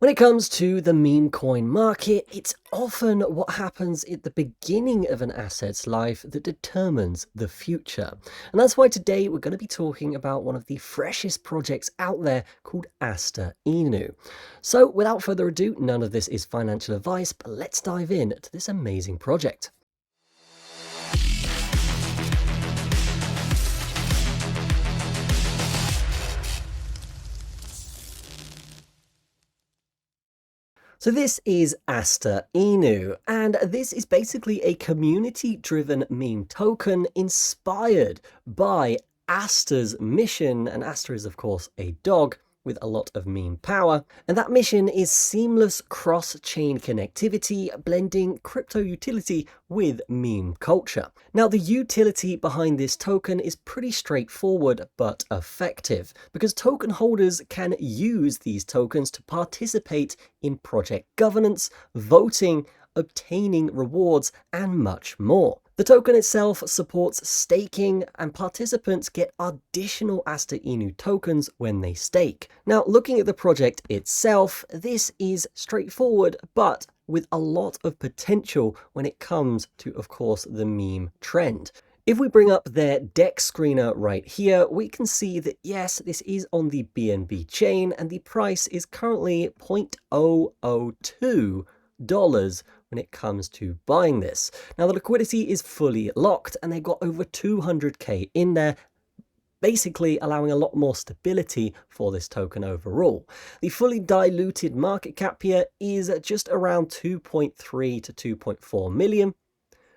When it comes to the meme coin market, it's often what happens at the beginning of an asset's life that determines the future. And that's why today we're going to be talking about one of the freshest projects out there called Aster Inu. So without further ado, none of this is financial advice, but let's dive in to this amazing project. So this is Aster Inu, and this is basically a community-driven meme token inspired by Aster's mission, and Aster is of course a dog with a lot of meme power, and that mission is seamless cross-chain connectivity, blending crypto utility with meme culture. Now, the utility behind this token is pretty straightforward but effective, because token holders can use these tokens to participate in project governance, voting, obtaining rewards, and much more. The token itself supports staking, and participants get additional Aster Inu tokens when they stake. Now, looking at the project itself, this is straightforward, but with a lot of potential when it comes to, of course, the meme trend. If we bring up their deck screener right here, we can see that yes, this is on the BNB chain, and the price is currently $0.002 when it comes to buying this. Now, the liquidity is fully locked, and they've got over 200k in there, basically allowing a lot more stability for this token overall. The fully diluted market cap here is just around 2.3 to 2.4 million,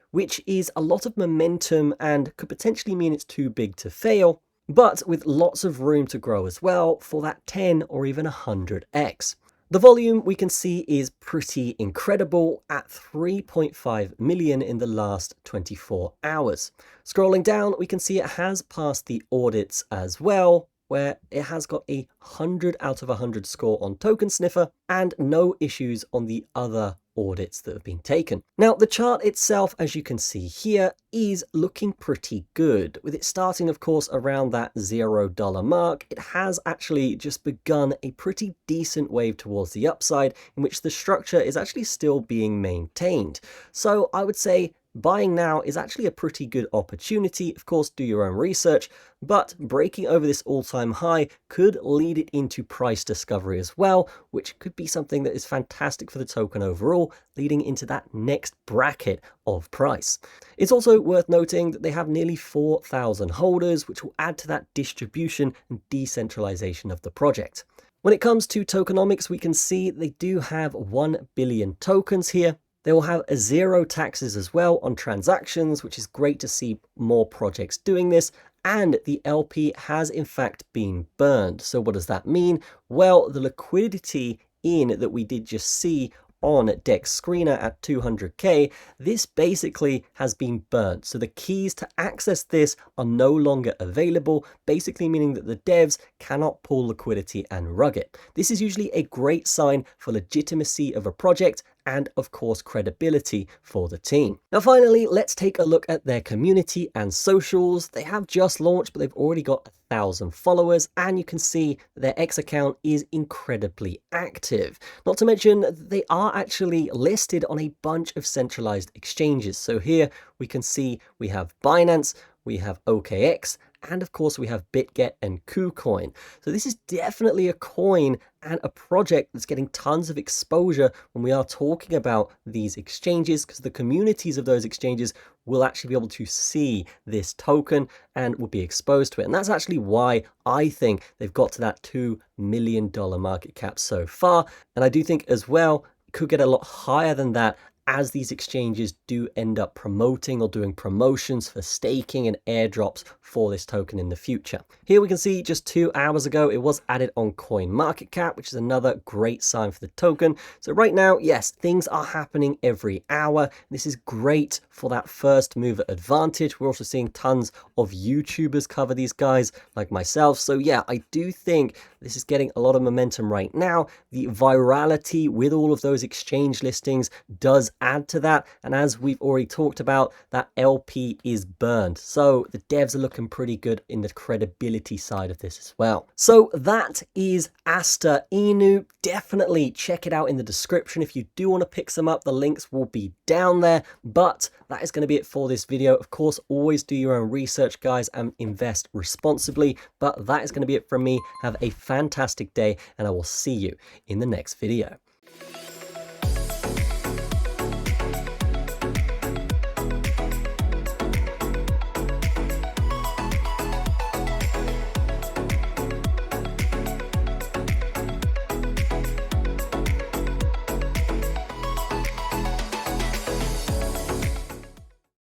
which is a lot of momentum and could potentially mean it's too big to fail, but with lots of room to grow as well for that 10 or even 100x. The volume we can see is pretty incredible at 3.5 million in the last 24 hours. Scrolling down, we can see it has passed the audits as well, where it has got a 100 out of 100 score on Token Sniffer and no issues on the other audits that have been taken. Now, the chart itself, as you can see here, is looking pretty good. With it starting, of course, around that $0 mark, it has actually just begun a pretty decent wave towards the upside, in which the structure is actually still being maintained. So I would say buying now is actually a pretty good opportunity. Of course, do your own research, but breaking over this all-time high could lead it into price discovery as well, which could be something that is fantastic for the token overall, leading into that next bracket of price. It's also worth noting that they have nearly 4,000 holders, which will add to that distribution and decentralization of the project. When it comes to tokenomics, we can see they do have 1 billion tokens here. They will have 0 taxes as well on transactions, which is great to see more projects doing this. And the LP has in fact been burned. So what does that mean? Well, the liquidity in that we did just see on Deck Screener at 200k, this basically has been burnt. So the keys to access this are no longer available, basically meaning that the devs cannot pull liquidity and rug it. This is usually a great sign for legitimacy of a project and of course credibility for the team. Now finally, let's take a look at their community and socials. They have just launched, but they've already got 1,000 followers, and you can see their X account is incredibly active. Not to mention, they are actually listed on a bunch of centralized exchanges. So here we can see we have Binance, we have OKX, and of course we have BitGet and KuCoin. So this is definitely a coin and a project that's getting tons of exposure when we are talking about these exchanges, because the communities of those exchanges will actually be able to see this token and will be exposed to it. And that's actually why I think they've got to that $2 million market cap so far. And I do think as well, it could get a lot higher than that as these exchanges do end up promoting or doing promotions for staking and airdrops for this token in the future. Here we can see just 2 hours ago, it was added on CoinMarketCap, which is another great sign for the token. So right now, yes, things are happening every hour. This is great for that first mover advantage. We're also seeing tons of YouTubers cover these guys like myself. So yeah, I do think This is getting a lot of momentum right now. The virality with all of those exchange listings does add to that. And as we've already talked about, that LP is burned. So the devs are looking pretty good in the credibility side of this as well. So that is Aster Inu. Definitely check it out in the description if you do want to pick some up. The links will be down there. But that is going to be it for this video. Of course, always do your own research, guys, and invest responsibly. But that is going to be it from me. Have a fantastic day, and I will see you in the next video.